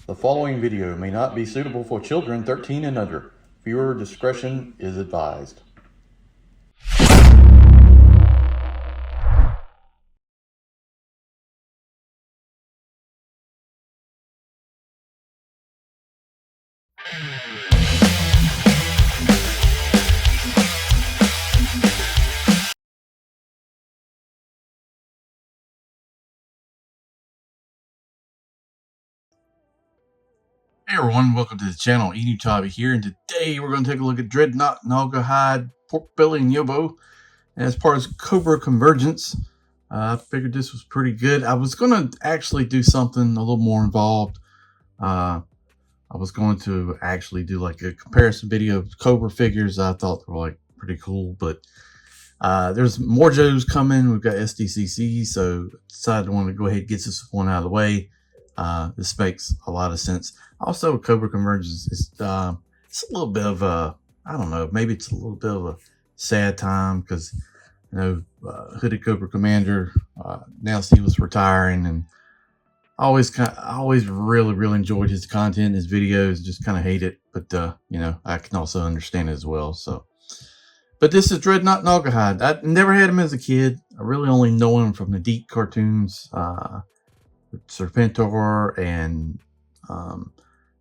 The following video may not be suitable for children 13 and under. Viewer discretion is advised. Hey everyone, welcome to the channel. Enewtabie here, and today we're going to take a look at Dreadnahide, GNAWGAHYDE, PORKBELLY, and YOBBO. And as part of Cobra Convergence, I figured this was pretty good. I was going to actually do something a little more involved. I was going to actually do like a comparison video of Cobra figures I thought were like pretty cool, but there's more Joes coming. We've got SDCC, so decided I want to go ahead and get this one out of the way. This makes a lot of sense. Also, Cobra Convergence is it's a little bit of a, I don't know, maybe it's a little bit of a sad time because, you know, Hooded Cobra Commander announced he was retiring, and I always really enjoyed his content, his videos. Just kind of hate it, but you know, I can also understand it as well. So, but this is Dreadnahide GNAWGAHYDE. I never had him as a kid. I really only know him from the Deep cartoons, Serpentor and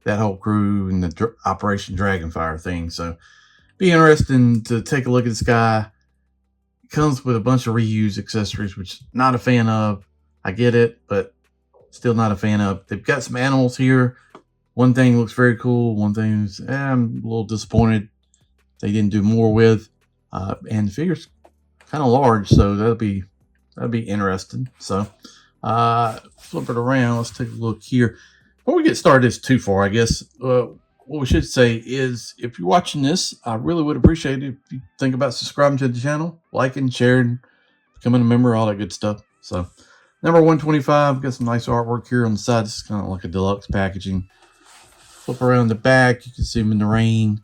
that whole crew and the Operation Dragonfire thing. So be interesting to take a look at this guy. It comes with a bunch of reused accessories, which not a fan of. I get it, but still not a fan of. They've got some animals here. One thing looks very cool. One thing is, I'm a little disappointed they didn't do more with. And the figure's kind of large, so that'll be interesting. So flip it around. Let's take a look here. Before we get started too far, I guess what we should say is, if you're watching this, I really would appreciate it if you think about subscribing to the channel, liking, sharing, becoming a member, all that good stuff. So number 125, got some nice artwork here on the side. This is kind of like a deluxe packaging. Flip around the back, you can see him in the rain.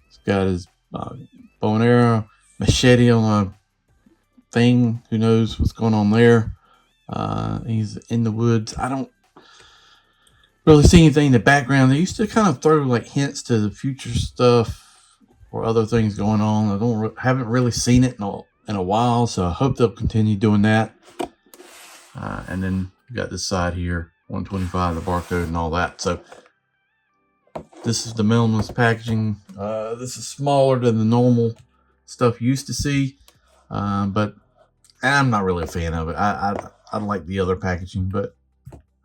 He's got his bow and arrow, machete on a thing. Who knows what's going on there? He's in the woods. I don't really see anything in the background. They used to kind of throw like hints to the future stuff or other things going on. I haven't really seen it in a while, so I hope they'll continue doing that. And then we got this side here, 125, the barcode and all that. So this is the minimalist packaging. This is smaller than the normal stuff you used to see, but I'm not really a fan of it. I like the other packaging, but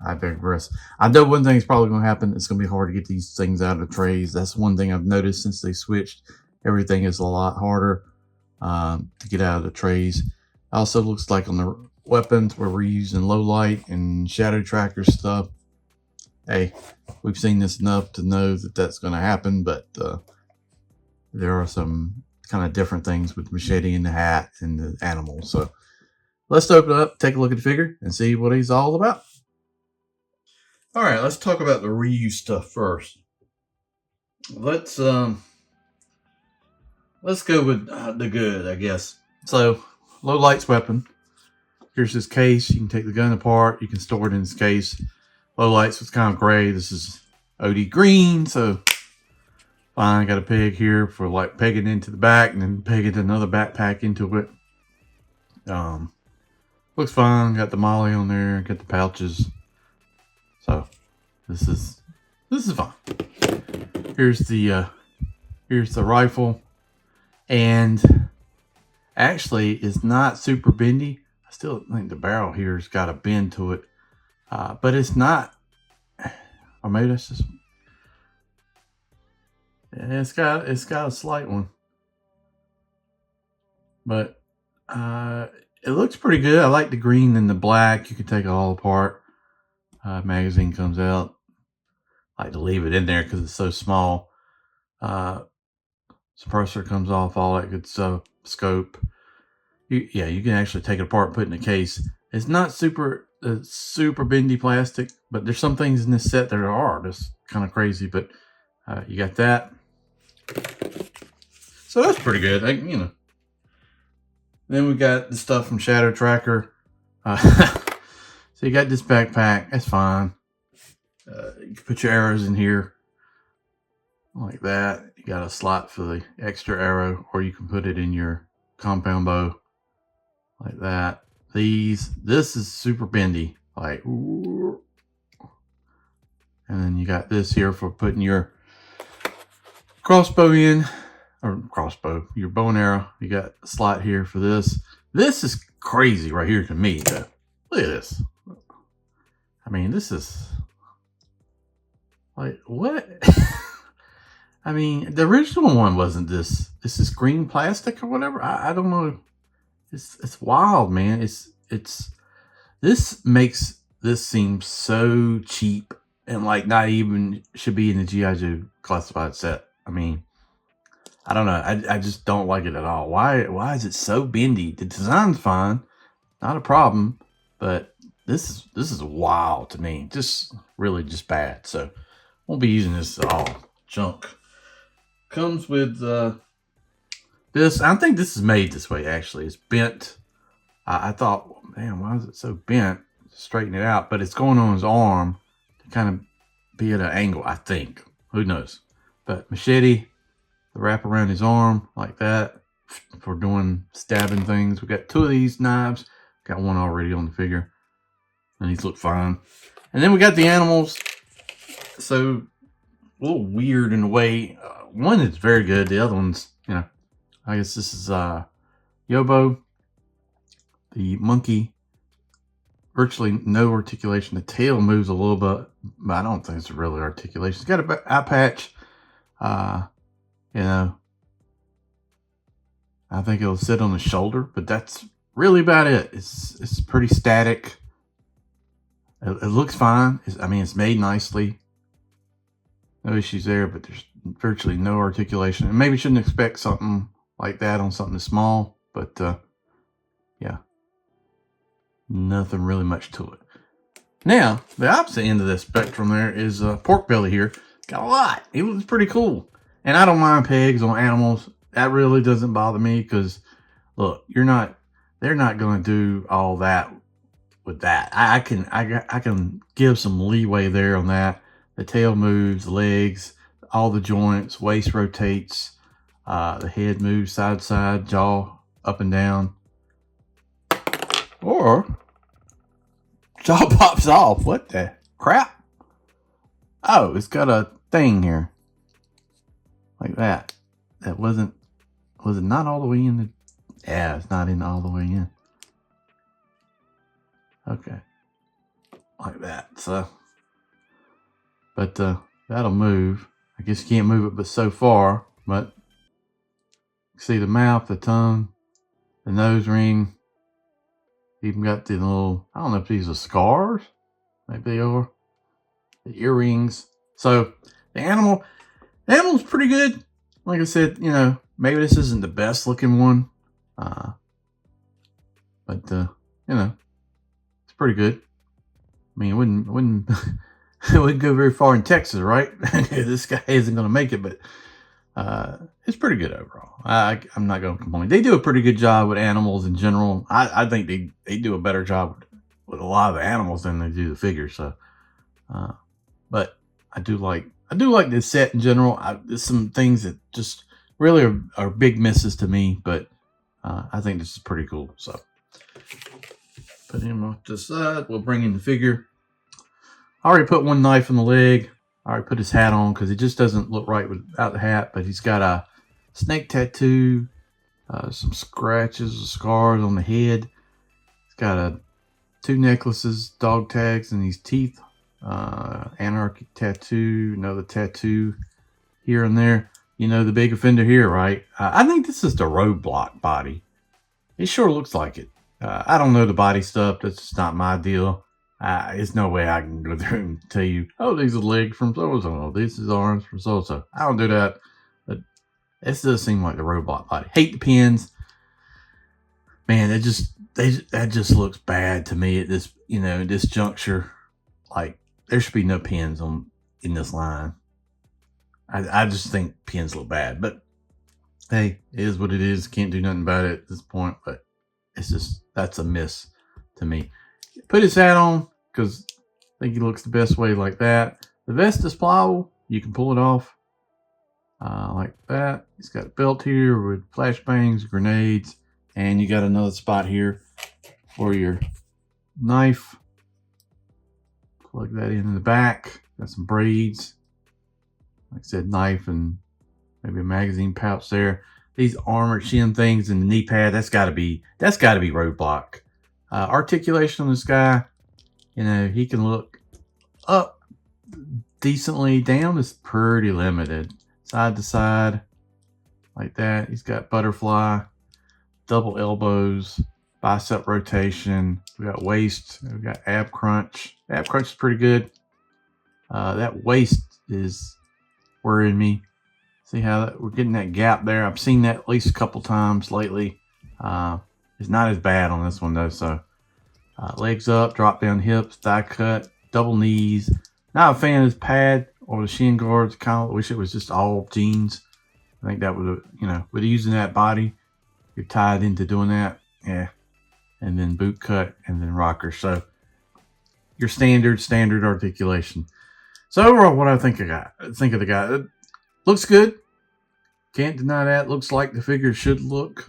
I digress. I know one thing is probably going to happen. It's going to be hard to get these things out of the trays. That's one thing I've noticed since they switched. Everything is a lot harder to get out of the trays. Also looks like on the weapons where we're using low light and shadow tracker stuff. Hey, we've seen this enough to know that that's going to happen, but there are some kind of different things with machete in the hat and the animal. So let's open it up, take a look at the figure, and see what he's all about. All right, let's talk about the reuse stuff first. Let's go with the good, I guess. So, low light's weapon. Here's this case. You can take the gun apart. You can store it in this case. Low lights was kind of gray. This is OD green, so fine. Got a peg here for like pegging into the back and then pegging another backpack into it. Looks fine. Got the molly on there. Got the pouches. So this is fine. Here's the rifle, and actually it's not super bendy. I still think the barrel here's got a bend to it, but it's not. Or maybe that's just. Yeah, it's got a slight one, but it looks pretty good. I like the green and the black. You can take it all apart. Magazine comes out. I like to leave it in there because it's so small. Suppressor comes off, all that good stuff. Scope. You can actually take it apart and put it in a case. It's not super bendy plastic, but there's some things in this set that are just kind of crazy. But you got that. So that's pretty good. You know. Then we got the stuff from Shadow Tracker. So you got this backpack. That's fine. You can put your arrows in here like that. You got a slot for the extra arrow, or you can put it in your compound bow like that. This is super bendy, like, and then you got this here for putting your crossbow in, or your bow and arrow. You got a slot here for this. This is crazy right here to me, though. Look at this. I mean, this is like, what? I mean, the original one wasn't this. This is green plastic or whatever. I don't know. It's wild, man. This makes this seem so cheap and like not even should be in the G.I. Joe classified set. I mean, I don't know. I just don't like it at all. Why is it so bendy? The design's fine, not a problem, but this is wild to me. Just really just bad. So won't be using this at all. Junk. Comes with this. I think this is made this way, actually. It's bent. I thought, man, why is it so bent? Straighten it out. But it's going on his arm to kind of be at an angle, I think. Who knows? But machete, the wrap around his arm like that for doing stabbing things. We got 2 of these knives. Got one already on the figure. And these look fine. And then we got the animals. So, a little weird in a way. One is very good. The other one's, you know, I guess this is Yobbo, the monkey. Virtually no articulation. The tail moves a little bit, but I don't think it's really articulation. It's got an eye patch. You know, I think it'll sit on the shoulder, but that's really about it. It's pretty static. It looks fine. I mean, it's made nicely. No issues there, but there's virtually no articulation. And maybe shouldn't expect something like that on something small, but yeah, nothing really much to it. Now, the opposite end of the spectrum there is Porkbelly here. Got a lot. It was pretty cool. And I don't mind pegs on animals. That really doesn't bother me because, look, they're not going to do all that with that. I can give some leeway there on that. The tail moves, legs, all the joints, waist rotates, the head moves side to side, jaw up and down. Or jaw pops off. What the crap? Oh, it's got a thing here. Like that. That was it not all the way in the, yeah, it's not in all the way in. Okay. Like that. So, but that'll move. I guess you can't move it but so far, but see the mouth, the tongue, the nose ring. Even got the little, I don't know if these are scars. Maybe they are. The earrings. So the animal's pretty good. Like I said, you know, maybe this isn't the best looking one. But you know, it's pretty good. I mean, it wouldn't it wouldn't go very far in Texas, right? This guy isn't going to make it, but it's pretty good overall. I'm not going to complain. They do a pretty good job with animals in general. I think they do a better job with a lot of the animals than they do the figures. So, but I do like this set in general. There's some things that just really are big misses to me, but I think this is pretty cool. So, put him off to the side. We'll bring in the figure. I already put one knife in the leg. I already put his hat on because it just doesn't look right without the hat. But he's got a snake tattoo, some scratches, scars on the head. He's got 2 necklaces, dog tags, and these teeth. Anarchy tattoo, another tattoo here and there. You know, the big offender here, right? I think this is the roadblock body. It sure looks like it. I don't know the body stuff. That's just not my deal. There's no way I can go through and tell you, oh, these are legs from so-and-so. This is arms from so-and-so. I don't do that. But this does seem like the roadblock body. Hate the pins. Man, that just looks bad to me at this, you know, this juncture. Like, there should be no pins in this line. I just think pins look bad. But, hey, it is what it is. Can't do nothing about it at this point. But it's just, that's a miss to me. Put his hat on, because I think he looks the best way like that. The vest is pliable. You can pull it off like that. He's got a belt here with flashbangs, grenades, and you got another spot here for your knife. Plug that in the back. Got some braids. Like I said, knife and maybe a magazine pouch there. These armored shin things and the knee pad, that's gotta be roadblock. Articulation on this guy, you know, he can look up decently. Down is pretty limited. Side to side, like that. He's got butterfly, double elbows, bicep rotation. We got waist. We got ab crunch. Ab crunch is pretty good. That waist is worrying me. See how we're getting that gap there. I've seen that at least a couple times lately. It's not as bad on this one though. So legs up, drop down hips, thigh cut, double knees. Not a fan of this pad or the shin guards. Kind of wish it was just all jeans. I think that would, you know, with using that body, you're tied into doing that. Yeah. And then boot cut and then rocker. So your standard articulation. So overall, what I think of the guy. It looks good. Can't deny that. Looks like the figure should look.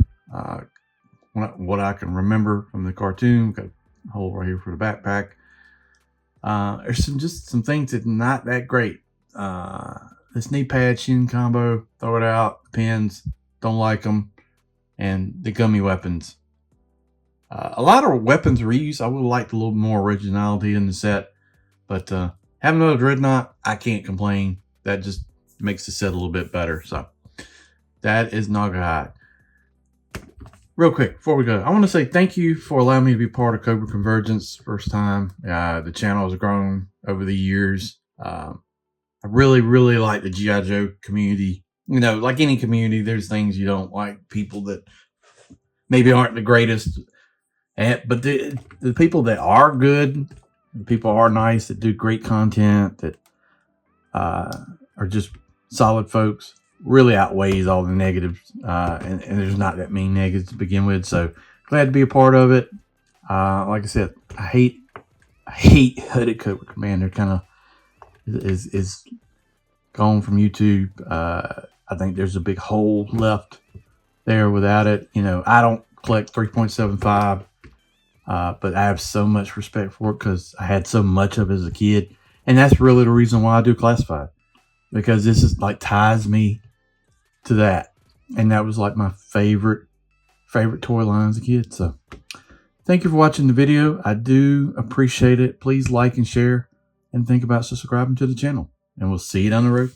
What I can remember from the cartoon. Got a hole right here for the backpack. There's some things that are not that great. This knee pad shin combo, throw it out. Pins, don't like them. And the gummy weapons. A lot of weapons reuse. I would like a little more originality in the set. But having another Dreadnought, I can't complain. That just makes the set a little bit better. So that is GNAWGAHYDE. Real quick, before we go, I want to say thank you for allowing me to be part of Cobra Convergence. First time. The channel has grown over the years. I really, really like the G.I. Joe community. You know, like any community, there's things you don't like. People that maybe aren't the greatest. But the people that are good, the people are nice, that do great content, that are just solid folks, really outweighs all the negatives. And there's not that many negatives to begin with. So glad to be a part of it. Like I said, I hate Hooded Cobra Commander. Kind of is gone from YouTube. I think there's a big hole left there without it. You know, I don't collect 3.75, but I have so much respect for it because I had so much of it as a kid. And that's really the reason why I do classified, because this is like ties me to that. And that was like my favorite toy line as a kid. So thank you for watching the video. I do appreciate it. Please like and share and think about subscribing to the channel. And we'll see you down the road.